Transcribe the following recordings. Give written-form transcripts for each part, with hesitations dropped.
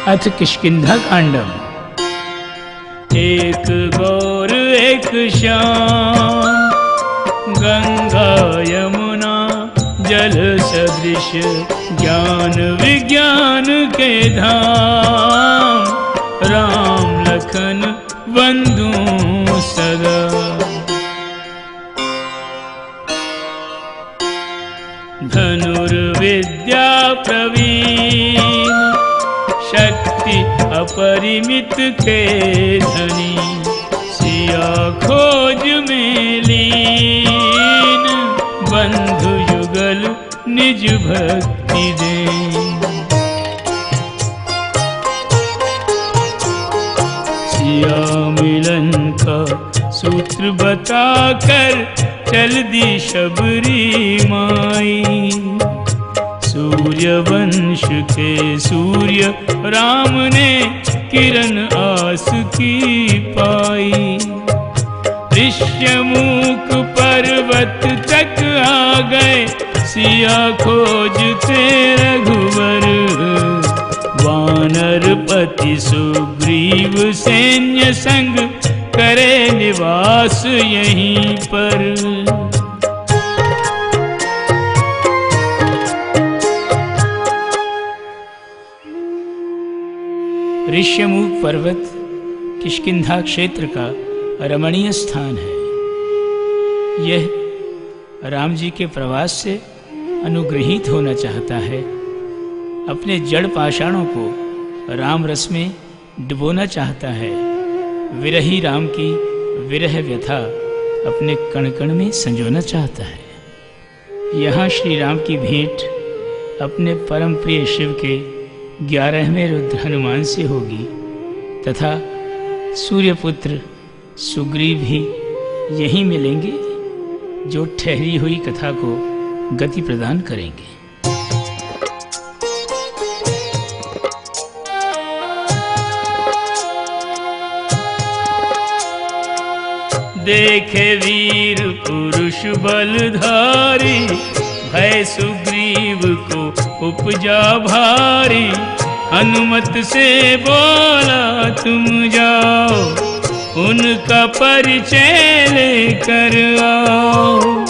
अथ किष्किंधा कांडम। एक गौर एक श्याम, गंगा यमुना जल सदृश, ज्ञान विज्ञान के धाम, राम लखन बंधु सदा। धनुर्विद्या प्रवीण, शक्ति अपरिमित के धनी, सिया खोज में लीन, बंधु युगल निज भक्ति दे। सिया मिलन का सूत्र बताकर चल दी शबरी माई, सूर्य वंश के सूर्य राम ने किरण आस की पाई। ऋष्यमुख पर्वत तक आ गए, सिया खोजते रघुवर, वानरपति सुग्रीव सैन्य संग करे निवास यहीं पर। ऋष्यमुख पर्वत किष्किंधा क्षेत्र का रमणीय स्थान है। यह राम जी के प्रवास से अनुग्रहित होना चाहता है, अपने जड़ पाषाणों को राम रस में डुबोना चाहता है, विरही राम की विरह व्यथा अपने कण कण में संजोना चाहता है। यहाँ श्री राम की भेंट अपने परम प्रिय शिव के 11वें रुद्र हनुमान से होगी तथा सूर्यपुत्र सुग्रीव भी यहीं मिलेंगे, जो ठहरी हुई कथा को गति प्रदान करेंगे। देखे वीर पुरुष बलधारी, भय सुग्रीव को उपजा भारी, हनुमत से बोला तुम जाओ, उनका परिचय लेकर आओ।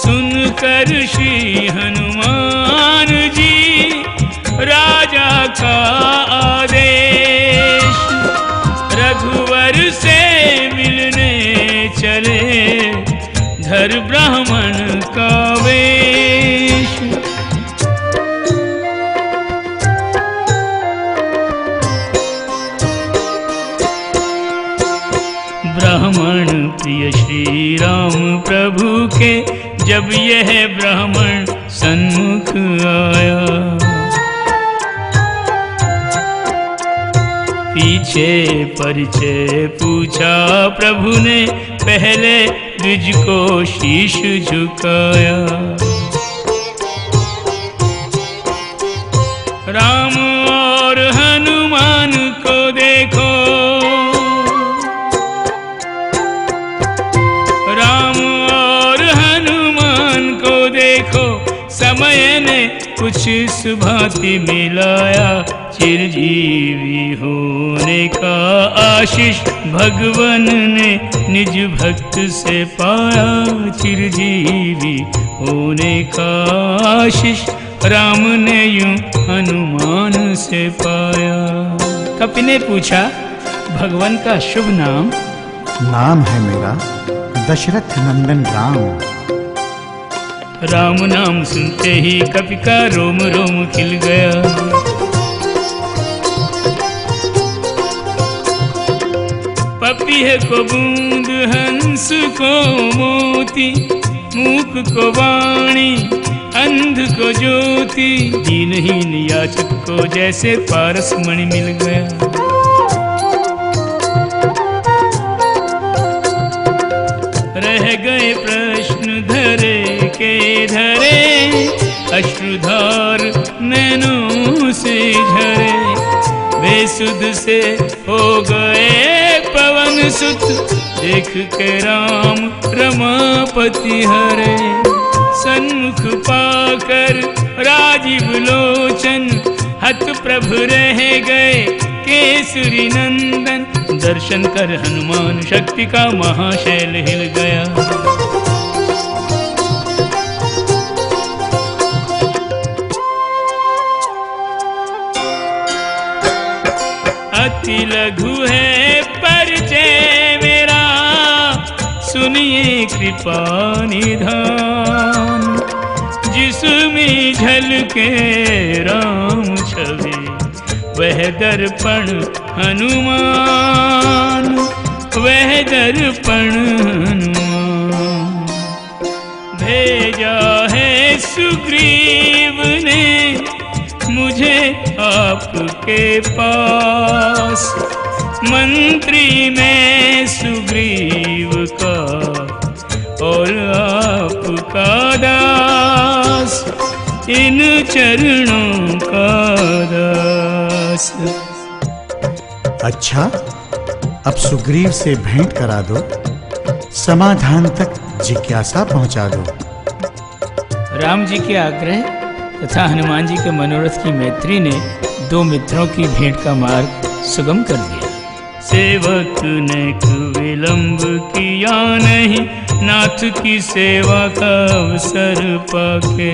सुनकर श्री हनुमान जी राजा का आदेश, रघुवर से मिलने चले, धर ब्राह्मण का वेश। ब्राह्मण प्रिय श्री राम प्रभु के, जब यह ब्राह्मण सन्मुख आया, पीछे परिचय पूछा प्रभु ने, पहले द्विज को शीश झुकाया। राम और हनुमान को देखो, राम और हनुमान को देखो, समय ने कुछ इस भांति मिलाया, चिरजीवी होने का आशीष भगवान ने निज भक्त से पाया। चिरजीवी होने का आशीष राम ने यूं हनुमान से पाया। कपि ने पूछा, भगवान का शुभ नाम? नाम है मेरा दशरथ नंदन राम। राम नाम सुनते ही कपि का रोम रोम खिल गया। पपीह को बूंद, हंस को मोती, मूक को वाणी, अंध को ज्योति, दीनहीन याचक को जैसे पारस मणि मिल गया। रह गए प्रश्न धरे के धरे, अश्रुधार नैनों से झरे, बेसुध से हो गए पवन सुत, देख के राम रमापति हरे। सन्मुख पाकर राज प्रभु रह गए केसरी नंदन, दर्शन कर हनुमान शक्ति का महाशैल हिल गया। अति लघु है परिचय मेरा, सुनिए कृपा निधान, जिसमें झलके राम छवि वह दर्पण हनुमान, वह दर्पण हनुमान। भेजा है सुग्रीव ने मुझे आपके पास, मंत्री में सुग्रीव का और आपका दास, इन चरणों का दास। अच्छा, अब सुग्रीव से भेंट करा दो, समाधान तक जिज्ञासा पहुंचा दो। राम जी के आग्रह तथा हनुमान जी के मनोरथ की मैत्री ने दो मित्रों की भेंट का मार्ग सुगम कर दिया। सेवक ने विलंब किया नहीं, नाथ की सेवा का अवसर पाके।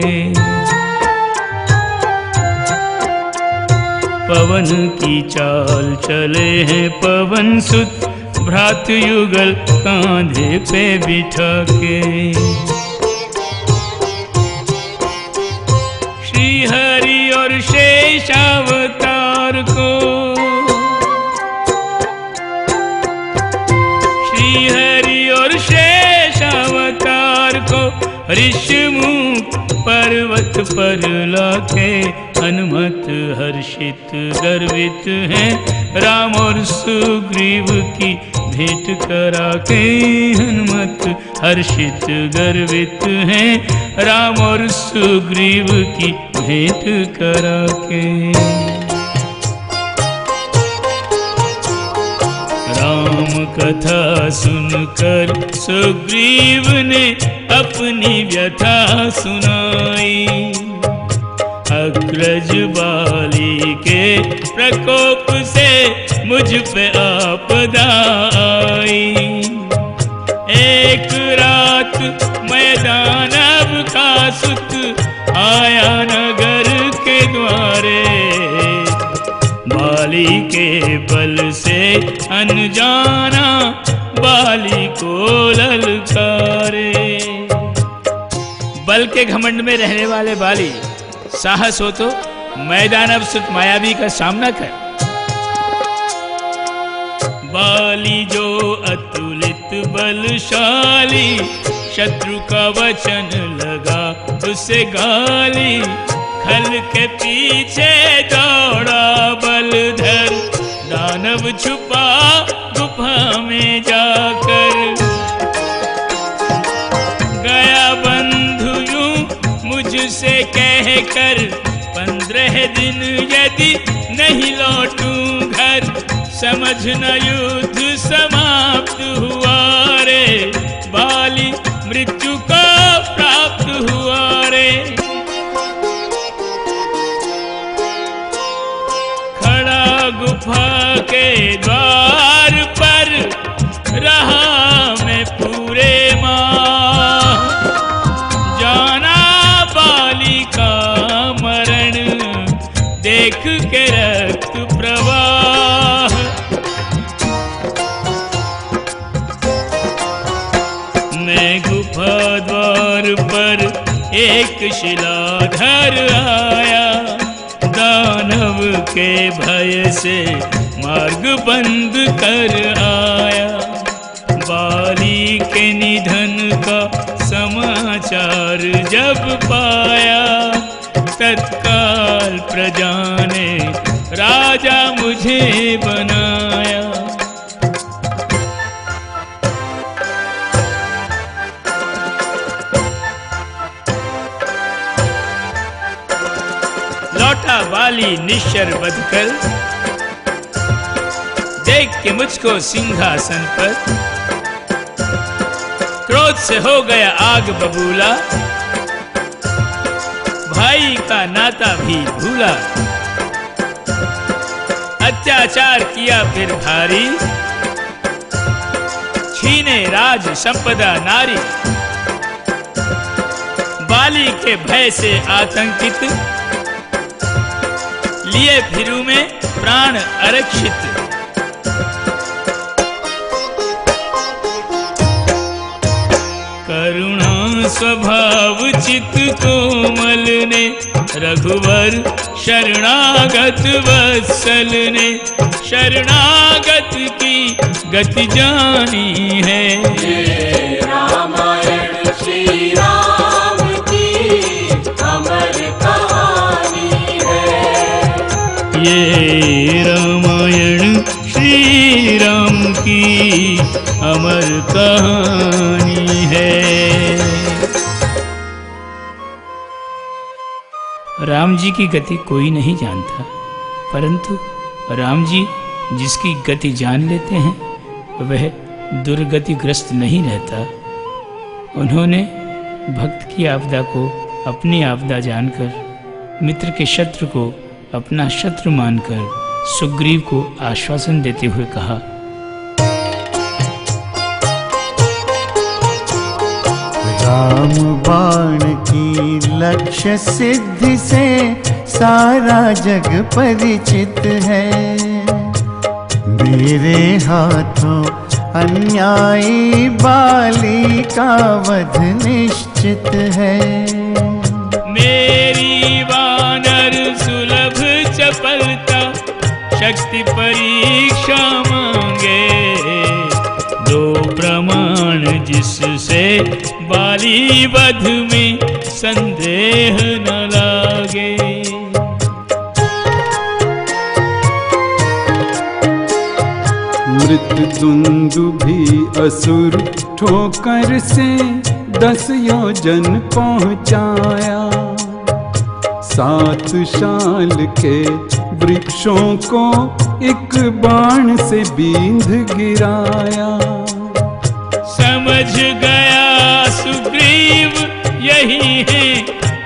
पवन की चाल चले हैं पवन सुत, भ्रात युगल कांधे पे बिठा के। श्री हरि और शेषावतार को, श्री हरि और शेषावतार को ऋषिमुख पर्वत पर लाके, हनुमत हर्षित गर्वित हैं राम और सुग्रीव की भेंट करा के। हनुमत हर्षित गर्वित हैं राम और सुग्रीव की भेंट करा के। राम कथा सुनकर सुग्रीव ने अपनी व्यथा सुनाई, अग्रज बाली के प्रकोप से मुझ पे आपदा आई। एक रात मैदान अब का सुत आया नगर के द्वारे, बाली के बल से अनजाना बाली को ललकारे। बल के घमंड में रहने वाले बाली, साहस हो तो मैदान अब सुत मायावी का सामना कर। बाली जो अतुलित बलशाली, शत्रु का वचन लगा उसे गाली। खल के पीछे दौड़ा बलधर, दानव छुपा गुफा में जाकर। गया बंधु यूं मुझसे कहकर, 15 दिन यदि नहीं लौटूं घर, समझना युद्ध समाप्त हुआ रे, बाली मृत्यु को प्राप्त हुआ रे। खड़ा गुफा के द्वार पर रहा मैं पूरे माह, जाना बाली का मरण देख के रक्त प्रवाह। मैं गुफा द्वार पर एक शिलाधर आया, दानव के भय से मार्ग बंद कर आया। बाली के निधन का समाचार जब पाया, तत्काल प्रजा ने राजा मुझे बनाया। लौटा बाली निश्चर बदकर, देख के मुझको सिंहासन पर। क्रोध से हो गया आग बबूला, भाई का नाता भी भूला। अत्याचार किया फिर भारी, छीने राज संपदा नारी। बाली के भय से आतंकित, लिए फिरू में प्राण आरक्षित। करुणा स्वभाव चित कोमल ने, रघुवर शरणागत वत्सल ने, शरणागत की गति जानी है। ये रामायण श्री राम की अमर कहानी है। ये रामायण श्री राम की अमर कहानी है। राम जी की गति कोई नहीं जानता, परंतु राम जी जिसकी गति जान लेते हैं वह दुर्गतिग्रस्त नहीं रहता। उन्होंने भक्त की आपदा को अपनी आपदा जानकर, मित्र के शत्रु को अपना शत्रु मानकर सुग्रीव को आश्वासन देते हुए कहा, राम बाण की लक्ष्य सिद्धि से सारा जग परिचित है। मेरे हाथों अन्यायी बाली का वध निश्चित है। मेरी वानर सुलभ चपलता शक्ति परीक्षा मांगे, दो प्रमाण जिससे बाली वध में संदेह न लागे। मृत्युंदुभी असुर ठोकर से 10 योजन पहुँचाया, 7 शाल के वृक्षों को एक बाण से बींध गिराया। समझ गया सुग्रीव यही है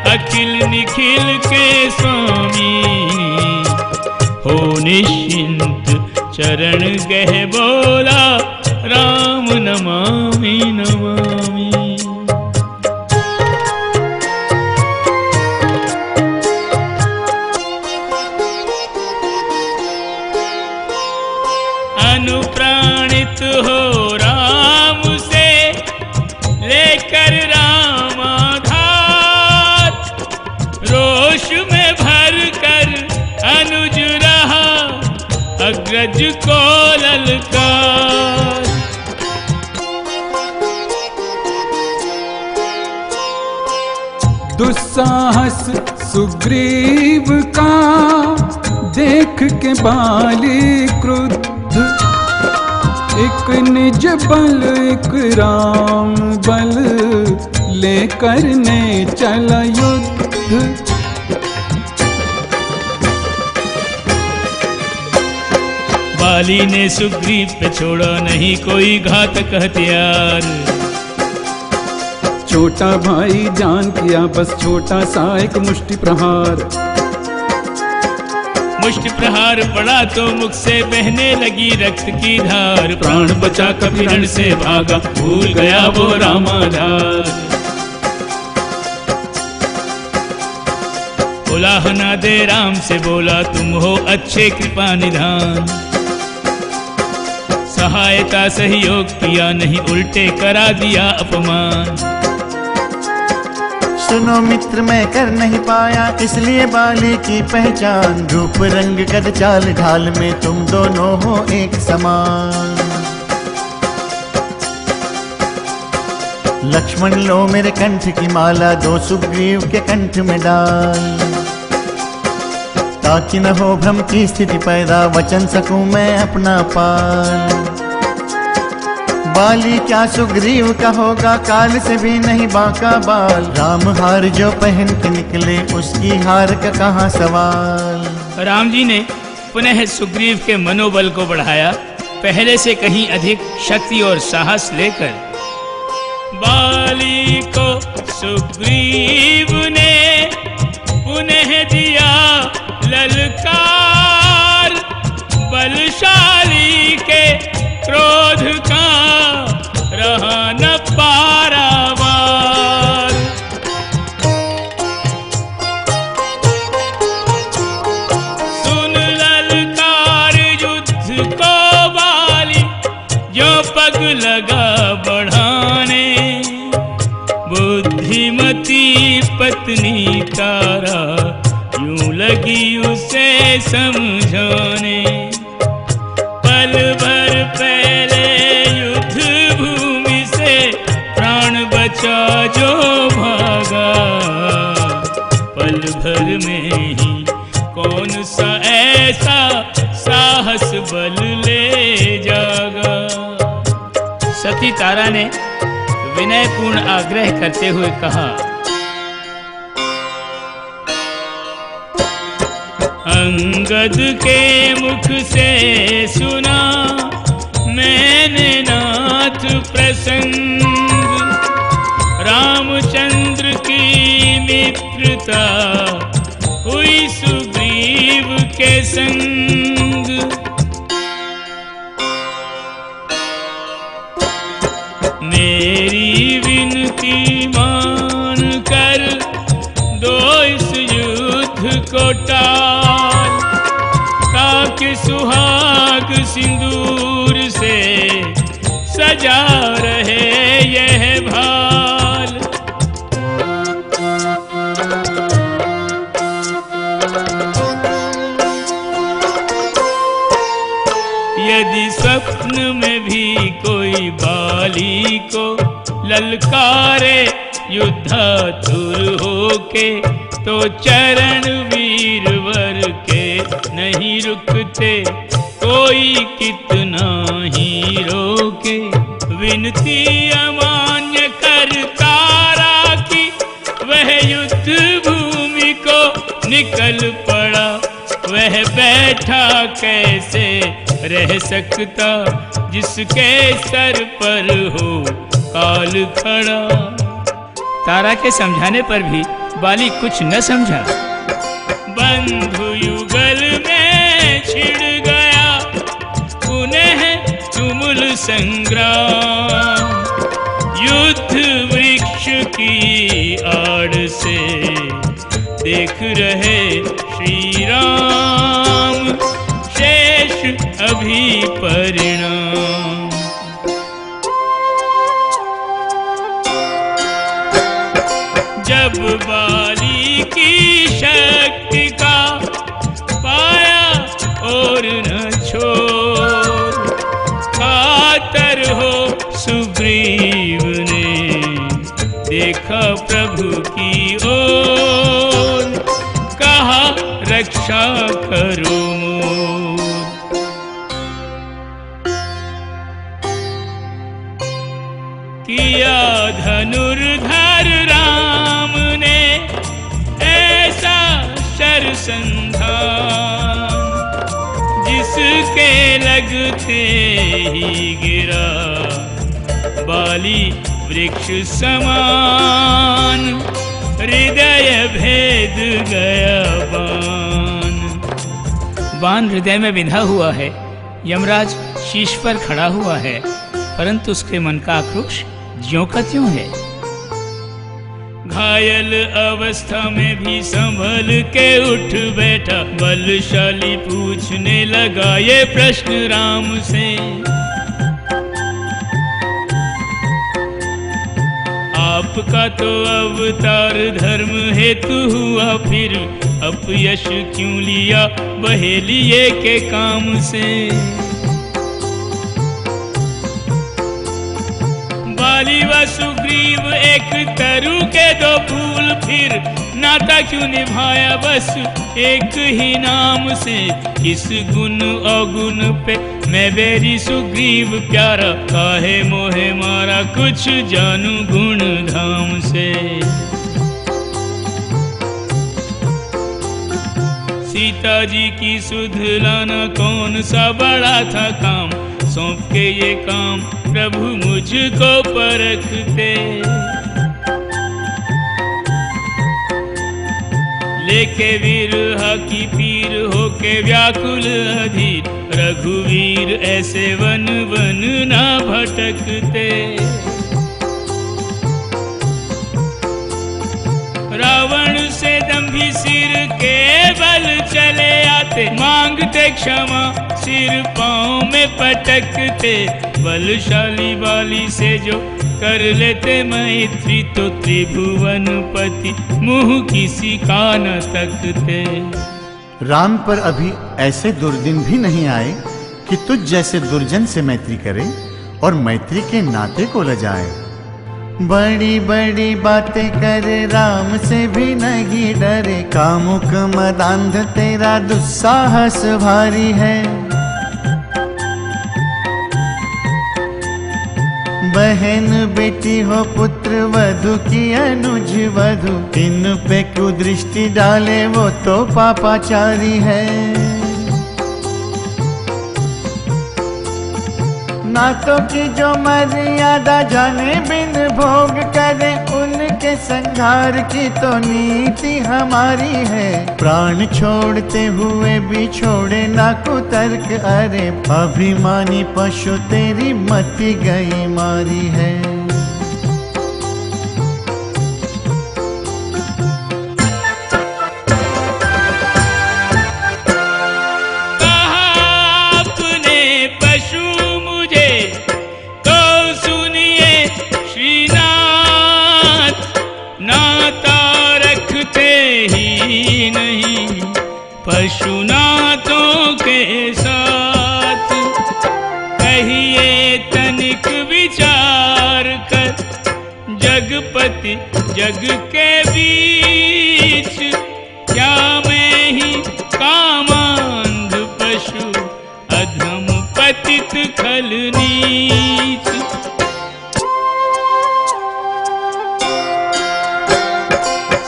अखिल निखिल के स्वामी, हो निश्चिंत चरण गह बोला राम नमामि नमामि। अनुप्राणित हो राम से लेकर रामाघात, रोष में भर कर अनुज रहा अग्रज को ललकार। दुस्साहस सुग्रीव का देख के बाली क्रुद्ध, एक निज बल एक राम बल लेकर ने चला युद्ध। बाली ने सुग्रीव पे छोड़ा नहीं कोई घातक हथियार, छोटा भाई जान किया बस छोटा सा एक मुष्टि प्रहार। मुष्टि प्रहार पड़ा तो मुख से बहने लगी रक्त की धार, प्राण बचा कभी रण से भागा भूल गया वो रामाधार। उलाह ना दे राम से बोला तुम हो अच्छे कृपा निधान, सहायता सहयोग किया नहीं उल्टे करा दिया अपमान। सुनो मित्र मैं कर नहीं पाया इसलिए बाली की पहचान, रूप रंग कद चाल ढाल में तुम दोनों हो एक समान। लक्ष्मण लो मेरे कंठ की माला, दो सुग्रीव के कंठ में डाल, ताकि न हो भ्रम की स्थिति पैदा, वचन सकूं मैं अपना पाल। बाली क्या सुग्रीव का होगा, काल से भी नहीं बांका बाल, राम हार जो पहन के निकले उसकी हार का कहाँ सवाल। राम जी ने पुनः सुग्रीव के मनोबल को बढ़ाया, पहले से कहीं अधिक शक्ति और साहस लेकर बाली को सुग्रीव ने पुनः दिया ललकार। नहीं तारा यूं लगी उसे समझाने। पल भर पहले युद्ध भूमि से प्राण बचा जो भागा, पल भर में ही कौन सा ऐसा साहस बल ले जागा। सती तारा ने विनयपूर्ण आग्रह करते हुए कहा, अंगद के मुख से सुना मैंने नाथ प्रसंग, रामचंद्र की मित्रता हुई सुग्रीव के संग। मेरी विनती मान कर दो इस युद्ध को टाल, ताकि सुहाग सिंदूर से सजा रहे यह भाल। यदि स्वप्न में भी कोई बाली को ललकारे युद्धातुर होके, तो चरण वीरवर के नहीं रुकते कोई कितना ही रोके। विनती अमान्य कर तारा की वह युद्ध भूमि को निकल पड़ा, वह बैठा कैसे रह सकता जिसके सर पर हो काल खड़ा। तारा के समझाने पर भी बाली कुछ न समझा। बंधु युगल में छिड़ गया पुनः तुमुल संग्राम, युद्ध वृक्ष की आड़ से देख रहे श्री राम, शेष अभी परिणाम। जब बाली की शक्ति का पाया और न छोड़, कातर हो सुग्रीव ने देखा प्रभु की ओर, कहा रक्षा करो मोर। किया धनुर्धर राम ने ऐसा शर संधान, जिसके लगते ही गिरा बाली वृक्ष समान, हृदय भेद गया बाण। बाण हृदय में बिंधा हुआ है। यमराज शीश पर खड़ा हुआ है, परंतु उसके मन का आक्रोश ज्यों का त्यों है। घायल अवस्था में भी संभल के उठ बैठा, बलशाली पूछने लगा ये प्रश्न राम से। आपका तो अवतार धर्म हेतु हुआ, फिर अपयश क्यों लिया बहेलिए के काम से। बाली व सुग्रीव एक तरु के दो फूल, फिर नाता क्यों निभाया बस एक ही नाम से। इस गुण अवगुण पे मैं बेरी सुग्रीव प्यारा, काहे मोहे मारा कुछ जानू गुण धाम से। सीता जी की सुध लाना कौन सा बड़ा था काम, सौंप के ये काम प्रभु मुझको परखते। लेके वीरहा की पीर होके व्याकुल अधीर, रघुवीर ऐसे वन वन ना भटकते। रावण से दंभी सिर के बल चले आते, मांगते क्षमा सिर पांव में पटकते। बलशाली बाली से जो कर लेते मैत्री तो त्रिभुवनपति मुँह किसी का न तकते। राम पर अभी ऐसे दुर्दिन भी नहीं आए कि तुझ जैसे दुर्जन से मैत्री करे और मैत्री के नाते को लजाए। बड़ी बड़ी बातें करे राम से भी नहीं डरे, कामुक मदांध तेरा दुस्साहस भारी है। बहन बेटी हो पुत्र वधु की अनुज वधु, इन पे कुदृष्टि डाले वो तो पापाचारी है। नातों की जो मर्यादा जाने बिन भोग करे, उनके संहार की तो नीति हमारी है। प्राण छोड़ते हुए भी छोड़े ना कुतर्क, अरे अभिमानी पशु तेरी मति गई मारी है। पशुनाथों के साथ कहिए तनिक विचार कर, जगपति जग के बीच क्या मैं ही कामांध पशु, अधम पतित खल नीच।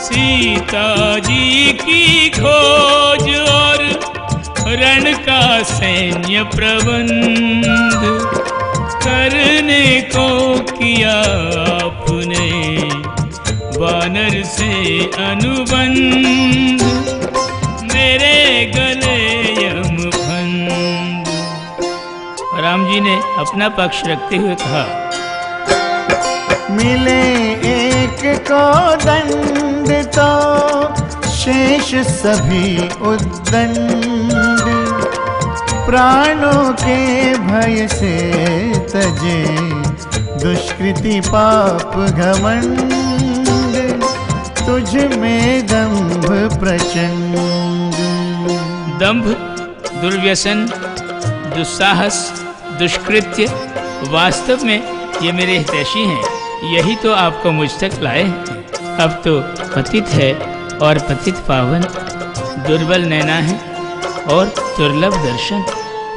सीता जी की खोज और रण का सैन्य प्रबंध करने को किया आपने, वानर से अनुबंध मेरे गले यमभंग। राम जी ने अपना पक्ष रखते हुए कहा, मिले एक को दंड तो शेष सभी उद्दंड, प्राणों के भय से तजे दुष्कृति पाप घमंड, तुझ में दंभ प्रचंड। दंभ, दुर्व्यसन, दुस्साहस, दुष्कृत्य वास्तव में ये मेरे हितैषी हैं, यही तो आपको मुझ तक लाए हैं। अब तो पतित है और पतित पावन, दुर्बल नैना है और दुर्लभ दर्शन।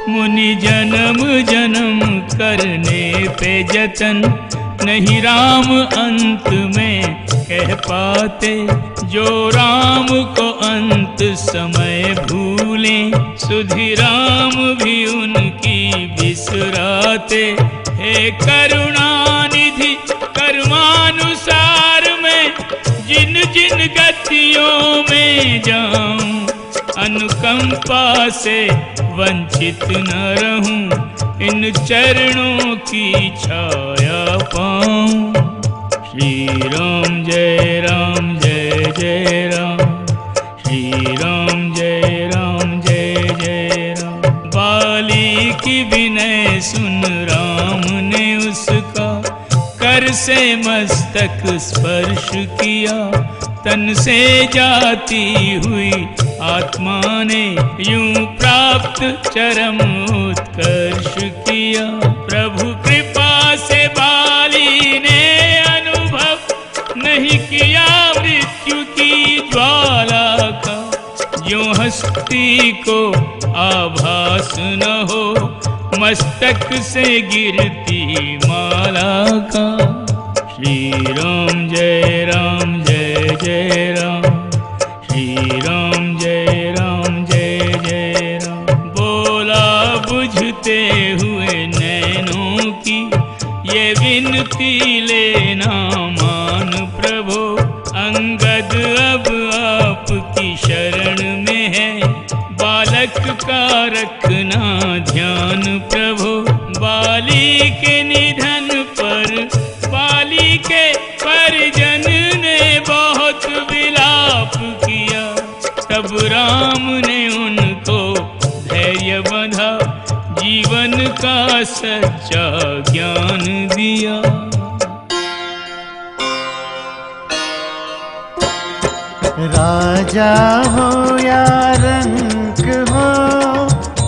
मुनि जन्म जन्म करने पे जतन, नहीं राम अंत में कह पाते। जो राम को अंत समय भूले, सुधि राम भी उनकी बिसराते। हे करुणानिधि कर्मानुसार मैं जिन जिन गतियों में जाऊं, अनुकंपा से वंचित न रहूं, इन चरणों की छाया पाऊं। श्री राम जय राम जय जय राम, श्री राम जय राम जय जय राम। बाली की विनय सुन राम ने उसका, कर से मस्तक स्पर्श किया। तन से जाती हुई आत्मा ने यूं प्राप्त चरम उत्कर्ष किया। प्रभु कृपा से बाली ने अनुभव नहीं किया मृत्यु की ज्वाला का। यूं हस्ती को आभास न हो मस्तक से गिरती माला का। श्री राम जय राम जय जय राम, श्री राम जय राम जय जय राम। बोला बुझते हुए नैनों की ये विनती लेना मान प्रभो। अंगद अब आपकी शरण में है, बालक का रखना ध्यान प्रभो। बाली के निधन पर बाली के परिजन ने बहुत विलाप किया। तब राम ने उनको धैर्य बंधा, जीवन का सच्चा ज्ञान दिया। राजा हो या रंक हो,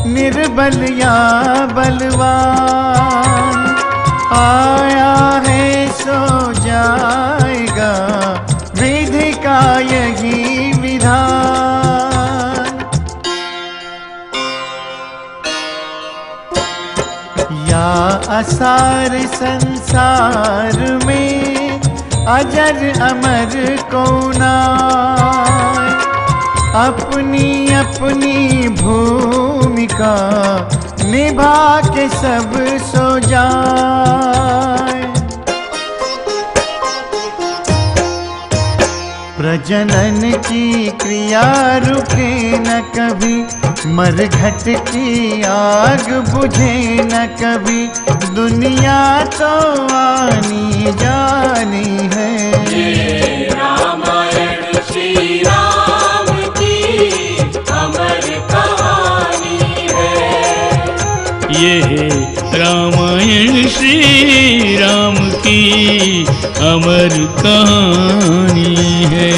निर्बल या बलवान, आया है सो जाएगा, विधि का यही विधान। या असार संसार में अजर अमर कौन आए, अपनी अपनी भूमिका निभा के सब सो जाए। प्रजनन की क्रिया रुके न कभी, मरघट की आग बुझे न कभी, दुनिया तो आनी जानी है। ये रामायण श्री राम की अमर कहानी है। ये रामायण श्री राम की अमर कहानी है।